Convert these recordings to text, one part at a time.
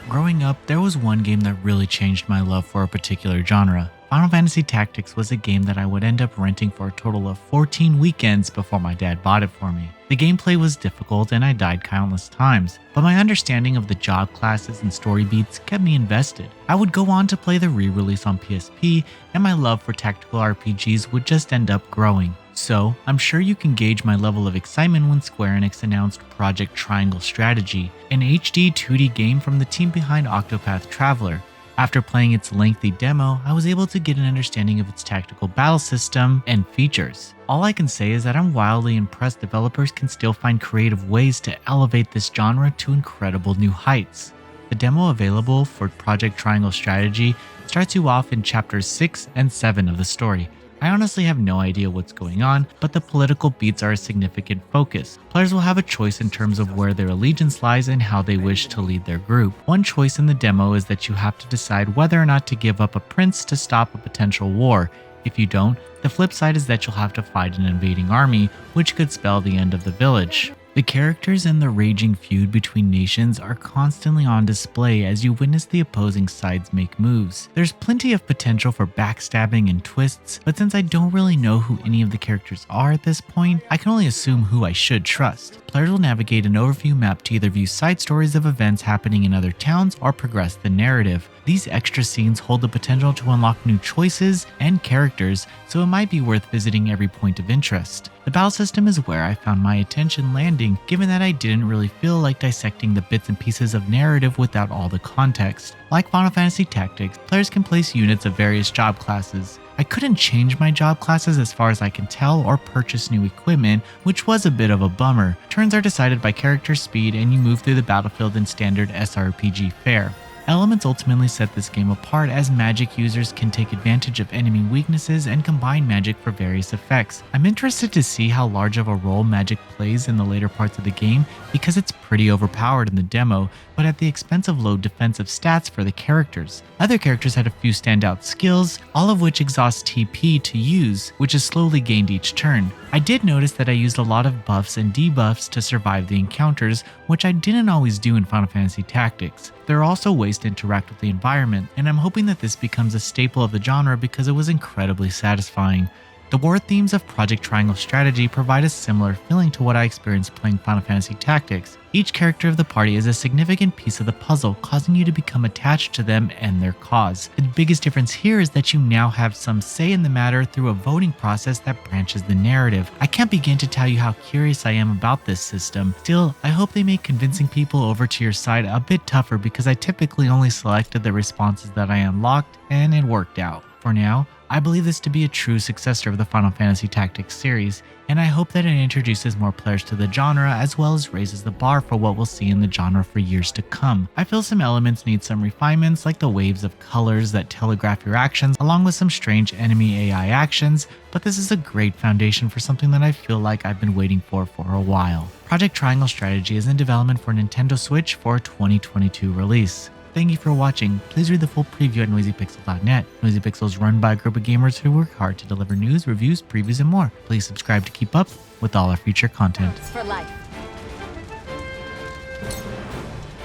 Growing up, there was one game that really changed my love for a particular genre. Final Fantasy Tactics was a game that I would end up renting for a total of 14 weekends before my dad bought it for me. The gameplay was difficult and I died countless times, but my understanding of the job classes and story beats kept me invested. I would go on to play the re-release on PSP, and my love for tactical RPGs would just end up growing. So, I'm sure you can gauge my level of excitement when Square Enix announced Project Triangle Strategy, an HD 2D game from the team behind Octopath Traveler. After playing its lengthy demo, I was able to get an understanding of its tactical battle system and features. All I can say is that I'm wildly impressed developers can still find creative ways to elevate this genre to incredible new heights. The demo available for Project Triangle Strategy starts you off in chapters 6 and 7 of the story. I honestly have no idea what's going on, but the political beats are a significant focus. Players will have a choice in terms of where their allegiance lies and how they wish to lead their group. One choice in the demo is that you have to decide whether or not to give up a prince to stop a potential war. If you don't, the flip side is that you'll have to fight an invading army, which could spell the end of the village. The characters and the raging feud between nations are constantly on display as you witness the opposing sides make moves. There's plenty of potential for backstabbing and twists, but since I don't really know who any of the characters are at this point, I can only assume who I should trust. Players will navigate an overview map to either view side stories of events happening in other towns or progress the narrative. These extra scenes hold the potential to unlock new choices and characters, so it might be worth visiting every point of interest. The battle system is where I found my attention landing, given that I didn't really feel like dissecting the bits and pieces of narrative without all the context. Like Final Fantasy Tactics, players can place units of various job classes. I couldn't change my job classes as far as I can tell or purchase new equipment, which was a bit of a bummer. Turns are decided by character speed and you move through the battlefield in standard SRPG fare. Elements ultimately set this game apart as magic users can take advantage of enemy weaknesses and combine magic for various effects. I'm interested to see how large of a role magic plays in the later parts of the game because it's pretty overpowered in the demo, but at the expense of low defensive stats for the characters. Other characters had a few standout skills, all of which exhaust TP to use, which is slowly gained each turn. I did notice that I used a lot of buffs and debuffs to survive the encounters, which I didn't always do in Final Fantasy Tactics. There are also ways to interact with the environment, and I'm hoping that this becomes a staple of the genre because it was incredibly satisfying. The war themes of Project Triangle Strategy provide a similar feeling to what I experienced playing Final Fantasy Tactics. Each character of the party is a significant piece of the puzzle, causing you to become attached to them and their cause. The biggest difference here is that you now have some say in the matter through a voting process that branches the narrative. I can't begin to tell you how curious I am about this system. Still, I hope they make convincing people over to your side a bit tougher because I typically only selected the responses that I unlocked and it worked out. For now, I believe this to be a true successor of the Final Fantasy Tactics series, and I hope that it introduces more players to the genre as well as raises the bar for what we'll see in the genre for years to come. I feel some elements need some refinements, like the waves of colors that telegraph your actions along with some strange enemy AI actions, but this is a great foundation for something that I feel like I've been waiting for a while. Project Triangle Strategy is in development for Nintendo Switch for a 2022 release. Thank you for watching. Please read the full preview at noisypixel.net. Noisy Pixel is run by a group of gamers who work hard to deliver news, reviews, previews, and more. Please subscribe to keep up with all our future content. For life.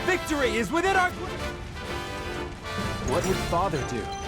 Victory is within our... What would Father do?